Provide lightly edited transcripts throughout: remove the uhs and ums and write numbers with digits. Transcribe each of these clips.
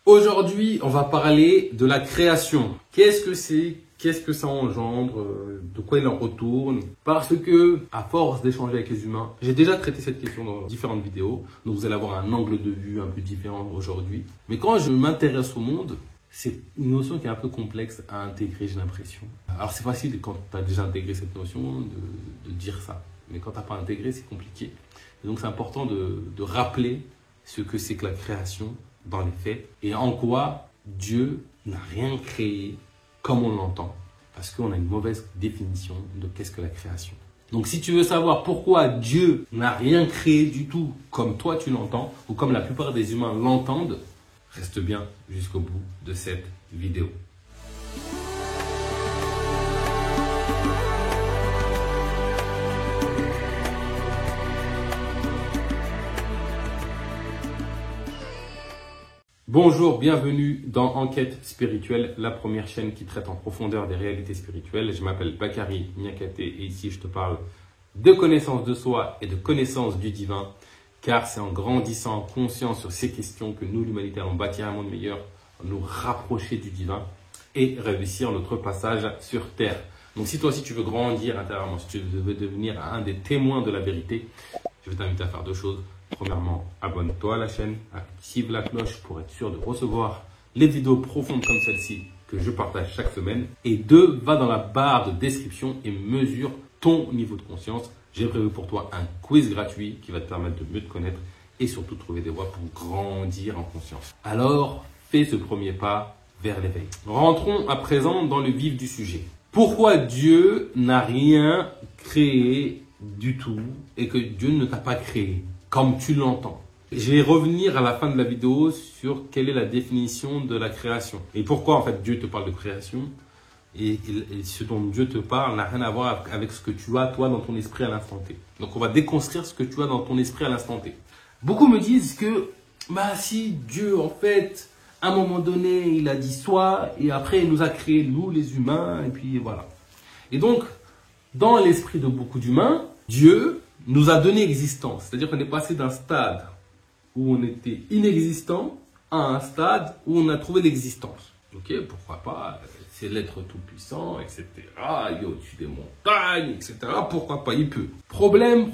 Aujourd'hui, on va parler de la création. Qu'est-ce que c'est? Qu'est-ce que ça engendre? De quoi il en retourne? Parce que, à force d'échanger avec les humains, j'ai déjà traité cette question dans différentes vidéos. Donc, vous allez avoir un angle de vue un peu différent aujourd'hui. Mais quand je m'intéresse au monde, c'est une notion qui est un peu complexe à intégrer, j'ai l'impression. Alors, c'est facile quand tu as déjà intégré cette notion de dire ça. Mais quand tu n'as pas intégré, c'est compliqué. Et donc, c'est important de rappeler ce que c'est que la création dans les faits et en quoi Dieu n'a rien créé comme on l'entend. Parce qu'on a une mauvaise définition de qu'est-ce que la création. Donc, si tu veux savoir pourquoi Dieu n'a rien créé du tout comme toi tu l'entends ou comme la plupart des humains l'entendent, reste bien jusqu'au bout de cette vidéo. Bonjour, bienvenue dans Enquête spirituelle, la première chaîne qui traite en profondeur des réalités spirituelles. Je m'appelle Bakary Niakate et ici je te parle de connaissance de soi et de connaissance du divin, car c'est en grandissant en conscience sur ces questions que nous, l'humanité, allons bâtir un monde meilleur, nous rapprocher du divin et réussir notre passage sur Terre. Donc si toi aussi tu veux grandir intérieurement, si tu veux devenir un des témoins de la vérité, je vais t'inviter à faire deux choses. Premièrement, abonne-toi à la chaîne, active la cloche pour être sûr de recevoir les vidéos profondes comme celle-ci que je partage chaque semaine. Et deux, va dans la barre de description et mesure ton niveau de conscience. J'ai prévu pour toi un quiz gratuit qui va te permettre de mieux te connaître et surtout trouver des voies pour grandir en conscience. Alors, fais ce premier pas vers l'éveil. Rentrons à présent dans le vif du sujet. Pourquoi Dieu n'a rien créé du tout et que Dieu ne t'a pas créé comme tu l'entends? Je vais revenir à la fin de la vidéo sur quelle est la définition de la création. Et pourquoi en fait Dieu te parle de création et ce dont Dieu te parle n'a rien à voir avec ce que tu as toi dans ton esprit à l'instant T. Donc on va déconstruire ce que tu as dans ton esprit à l'instant T. Beaucoup me disent que si Dieu en fait à un moment donné il a dit soit et après il nous a créé nous les humains et puis voilà. Et donc dans l'esprit de beaucoup d'humains, Dieu nous a donné existence. C'est-à-dire qu'on est passé d'un stade où on était inexistant à un stade où on a trouvé l'existence. Ok, pourquoi pas, c'est l'être tout-puissant, etc. Il est au-dessus des montagnes, etc. Pourquoi pas, il peut. Problème.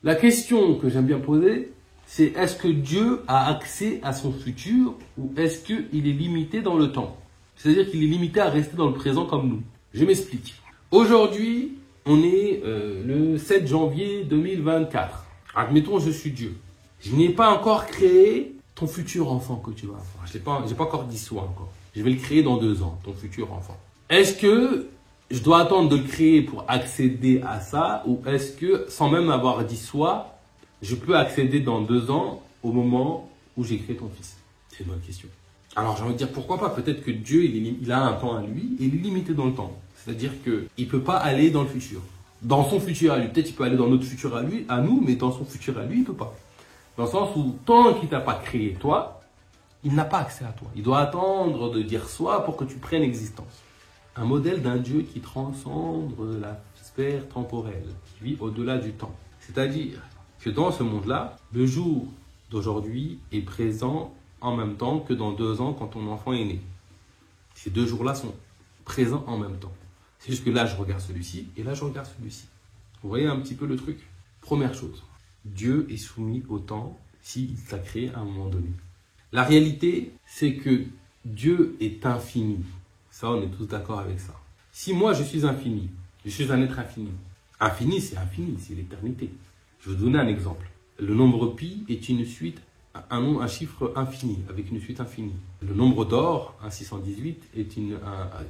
La question que j'aime bien poser, c'est est-ce que Dieu a accès à son futur ou est-ce qu'il est limité dans le temps? C'est-à-dire qu'il est limité à rester dans le présent comme nous. Je m'explique. Aujourd'hui, on est le 7 janvier 2024. Admettons, je suis Dieu. Je n'ai pas encore créé ton futur enfant que tu vas avoir. Je n'ai pas encore dit soit encore. Je vais le créer dans 2 ans, ton futur enfant. Est-ce que je dois attendre de le créer pour accéder à ça ou est-ce que, sans même avoir dit soit, je peux accéder dans 2 ans au moment où j'ai créé ton fils? C'est une bonne question. Alors j'ai envie de dire pourquoi pas. Peut-être que Dieu, il a un temps à lui et il est limité dans le temps. C'est-à-dire qu'il ne peut pas aller dans le futur. Dans son futur à lui. Peut-être qu'il peut aller dans notre futur à nous, mais dans son futur à lui, il ne peut pas. Dans le sens où, tant qu'il ne t'a pas créé toi, il n'a pas accès à toi. Il doit attendre de dire soi pour que tu prennes existence. Un modèle d'un Dieu qui transcende la sphère temporelle, qui vit au-delà du temps. C'est-à-dire que dans ce monde-là, le jour d'aujourd'hui est présent en même temps que dans 2 ans quand ton enfant est né. Ces 2 jours-là sont présents en même temps. C'est juste que là, je regarde celui-ci et là, je regarde celui-ci. Vous voyez un petit peu le truc? Première chose, Dieu est soumis au temps s'il t'a créé à un moment donné. La réalité, c'est que Dieu est infini. Ça, on est tous d'accord avec ça. Si moi, je suis infini, je suis un être infini. Infini, c'est l'éternité. Je vais vous donner un exemple. Le nombre pi est une suite, un chiffre infini, avec une suite infinie. Le nombre d'or, 1,618, est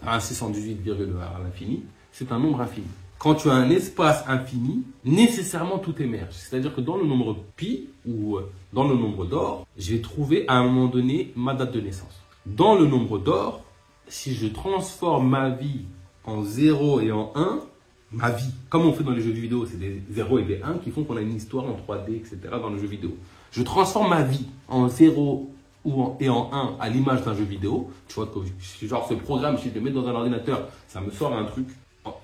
un 618, à l'infini, c'est un nombre infini. Quand tu as un espace infini, nécessairement tout émerge. C'est-à-dire que dans le nombre pi, ou dans le nombre d'or, je vais trouver à un moment donné ma date de naissance. Dans le nombre d'or, si je transforme ma vie en 0 et en 1, ma vie, comme on fait dans les jeux vidéo, c'est des 0 et des 1 qui font qu'on a une histoire en 3D, etc. dans le jeu vidéo. Je transforme ma vie en 0 et en 1 à l'image d'un jeu vidéo. Tu vois que genre ce programme, si je le mets dans un ordinateur, ça me sort un truc.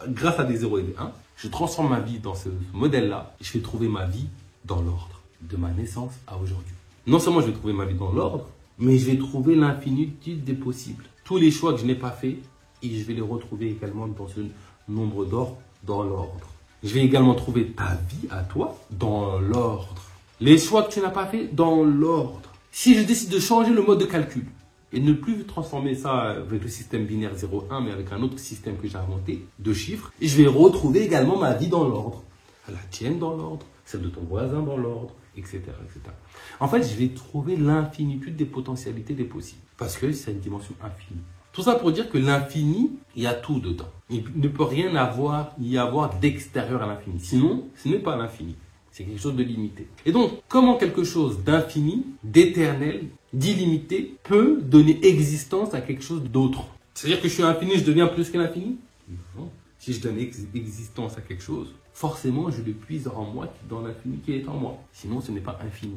Grâce à des 0 et des 1, je transforme ma vie dans ce modèle-là et je vais trouver ma vie dans l'ordre de ma naissance à aujourd'hui. Non seulement je vais trouver ma vie dans l'ordre, mais je vais trouver l'infinitude des possibles. Tous les choix que je n'ai pas faits, et je vais les retrouver également dans ce nombre d'or, dans l'ordre. Je vais également trouver ta vie à toi dans l'ordre. Les choix que tu n'as pas faits dans l'ordre. Si je décide de changer le mode de calcul et ne plus transformer ça avec le système binaire 0,1, mais avec un autre système que j'ai inventé de chiffres, je vais retrouver également ma vie dans l'ordre. La tienne dans l'ordre, celle de ton voisin dans l'ordre, etc., etc. En fait, je vais trouver l'infinitude des potentialités des possibles parce que c'est une dimension infinie. Tout ça pour dire que l'infini, il y a tout dedans. Il ne peut rien y avoir d'extérieur à l'infini. Sinon, ce n'est pas l'infini. C'est quelque chose de limité. Et donc, comment quelque chose d'infini, d'éternel, d'illimité peut donner existence à quelque chose d'autre? C'est-à-dire que je suis infini, je deviens plus que l'infini? Non. Si je donne existence à quelque chose, forcément, je le puise en moi, dans l'infini qui est en moi. Sinon, ce n'est pas infini.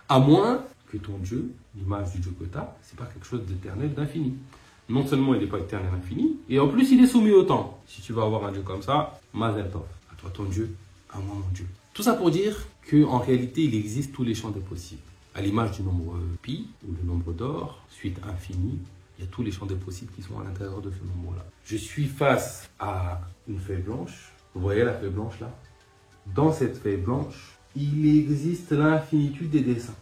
À moins que ton Dieu, l'image du Dieu que tu as, ce n'est pas quelque chose d'éternel, d'infini. Non seulement il n'est pas éternel, infini, et en plus, il est soumis au temps. Si tu vas avoir un Dieu comme ça, Mazel Tov. À toi ton Dieu, à moi mon Dieu. Tout ça pour dire qu'en réalité, il existe tous les champs des possibles. À l'image du nombre pi, ou le nombre d'or, suite infinie, il y a tous les champs des possibles qui sont à l'intérieur de ce nombre-là. Je suis face à une feuille blanche. Vous voyez la feuille blanche là? Dans cette feuille blanche, il existe l'infinitude des dessins.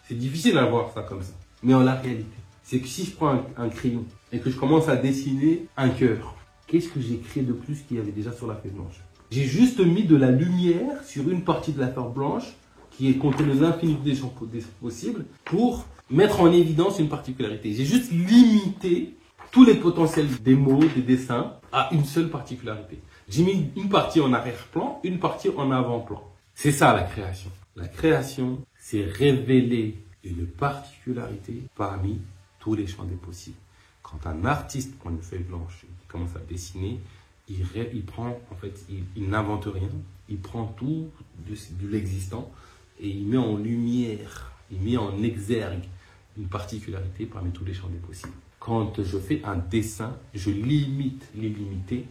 C'est difficile à voir ça comme ça. Mais en la réalité, c'est que si je prends un crayon et que je commence à dessiner un cœur, qu'est-ce que j'ai créé de plus qu'il y avait déjà sur la feuille blanche? J'ai juste mis de la lumière sur une partie de la feuille blanche qui contient l'infinité des champs possibles pour mettre en évidence une particularité. J'ai juste limité tous les potentiels des mots, des dessins à une seule particularité. J'ai mis une partie en arrière-plan, une partie en avant-plan. C'est ça la création. La création, c'est révéler une particularité parmi tous les champs des possibles. Quand un artiste prend une feuille blanche et commence à dessiner, il n'invente rien, il prend tout de l'existant et il met en lumière, il met en exergue une particularité parmi tous les champs des possibles. Quand je fais un dessin, je limite l'illimité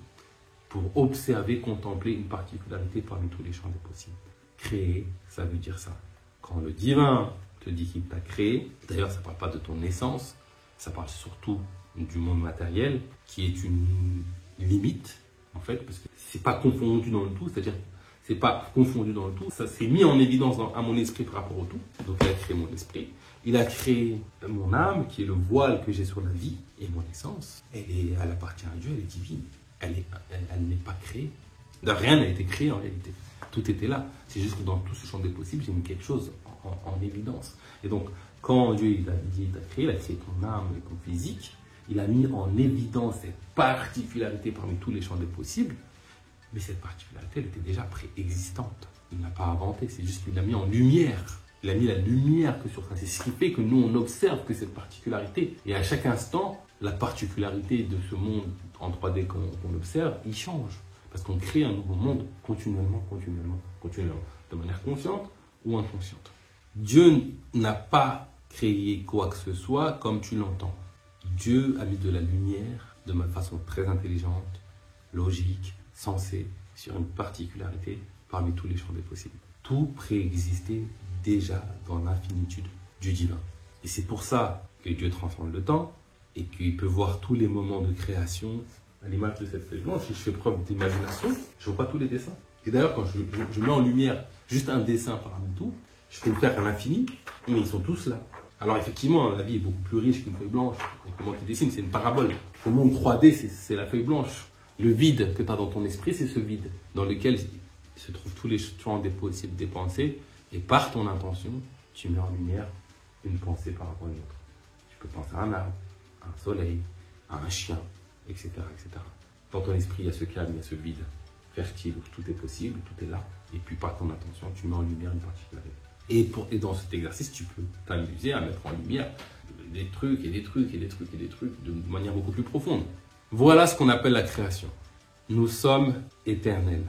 pour observer, contempler une particularité parmi tous les champs des possibles. Créer, ça veut dire ça. Quand le divin te dit qu'il t'a créé, d'ailleurs ça ne parle pas de ton essence, ça parle surtout du monde matériel, qui est une limite, en fait, parce que c'est pas confondu dans le tout, c'est-à-dire c'est pas confondu dans le tout, ça s'est mis en évidence à mon esprit par rapport au tout. Donc il a créé mon esprit, il a créé mon âme, qui est le voile que j'ai sur la vie, et mon essence, elle appartient à Dieu, elle est divine, elle n'est pas créée. Rien n'a été créé en réalité, tout était là. C'est juste que dans tout ce champ des possibles, j'ai mis quelque chose en évidence. Et donc, quand Dieu il a créé ton âme et ton physique, il a mis en évidence cette particularité parmi tous les champs des possibles, mais cette particularité, elle était déjà préexistante. Il n'a pas inventé, c'est juste qu'il l'a mis en lumière. Il a mis la lumière que sur ça. C'est ce qui fait que nous, on observe que cette particularité. Et à chaque instant, la particularité de ce monde en 3D qu'on observe, il change. Parce qu'on crée un nouveau monde continuellement, de manière consciente ou inconsciente. Dieu n'a pas créé quoi que ce soit comme tu l'entends. Dieu a mis de la lumière de façon très intelligente, logique, sensée, sur une particularité parmi tous les champs des possibles. Tout préexistait déjà dans l'infinitude du divin. Et c'est pour ça que Dieu transcende le temps et qu'il peut voir tous les moments de création à l'image de cette feuille blanche. Si je fais preuve d'imagination, je vois pas tous les dessins. Et d'ailleurs, quand je mets en lumière juste un dessin parmi tout, je peux le faire à l'infini, mais ils sont tous là. Alors effectivement, la vie est beaucoup plus riche qu'une feuille blanche. Comment tu dessines, c'est une parabole. Le monde 3D, c'est la feuille blanche. Le vide que tu as dans ton esprit, c'est ce vide dans lequel se trouvent tous les champs des possibles des pensées. Et par ton intention, tu mets en lumière une pensée par rapport à une autre. Tu peux penser à un arbre, à un soleil, à un chien, etc., etc. Dans ton esprit, il y a ce calme, il y a ce vide fertile où tout est possible, tout est là. Et puis par ton intention, tu mets en lumière une particularité. Et dans cet exercice, tu peux t'amuser à mettre en lumière des trucs et des trucs et des trucs et des trucs de manière beaucoup plus profonde. Voilà ce qu'on appelle la création. Nous sommes éternels.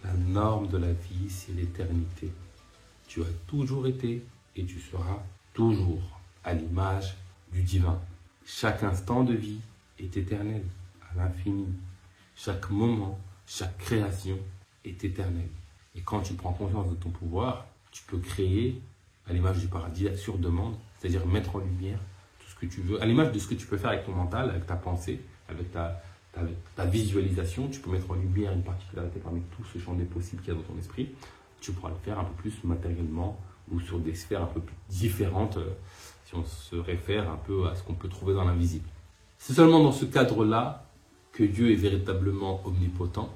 La norme de la vie, c'est l'éternité. Tu as toujours été et tu seras toujours à l'image du divin. Chaque instant de vie est éternel, à l'infini. Chaque moment, chaque création est éternelle. Et quand tu prends conscience de ton pouvoir, tu peux créer à l'image du paradis sur demande, c'est-à-dire mettre en lumière tout ce que tu veux, à l'image de ce que tu peux faire avec ton mental, avec ta pensée, avec ta visualisation. Tu peux mettre en lumière une particularité parmi tout ce champ des possibles qu'il y a dans ton esprit. Tu pourras le faire un peu plus matériellement ou sur des sphères un peu plus différentes si on se réfère un peu à ce qu'on peut trouver dans l'invisible. C'est seulement dans ce cadre-là que Dieu est véritablement omnipotent,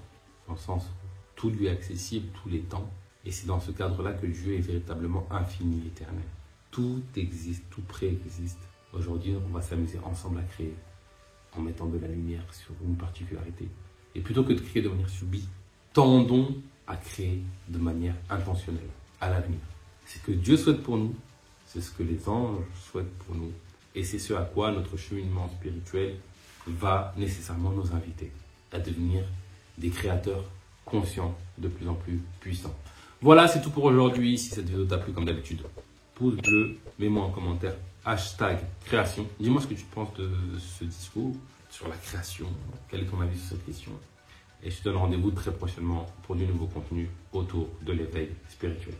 dans le sens où tout lui est accessible, tous les temps. Et c'est dans ce cadre-là que Dieu est véritablement infini, éternel. Tout existe, tout préexiste. Aujourd'hui, on va s'amuser ensemble à créer, en mettant de la lumière sur une particularité. Et plutôt que de créer de manière subie, tendons à créer de manière intentionnelle, à l'avenir. C'est ce que Dieu souhaite pour nous, c'est ce que les anges souhaitent pour nous. Et c'est ce à quoi notre cheminement spirituel va nécessairement nous inviter, à devenir des créateurs conscients, de plus en plus puissants. Voilà, c'est tout pour aujourd'hui. Si cette vidéo t'a plu, comme d'habitude, pouce bleu, mets-moi en commentaire, #création. Dis-moi ce que tu penses de ce discours sur la création. Quel est ton avis sur cette question? Et je te donne rendez-vous très prochainement pour du nouveau contenu autour de l'éveil spirituel.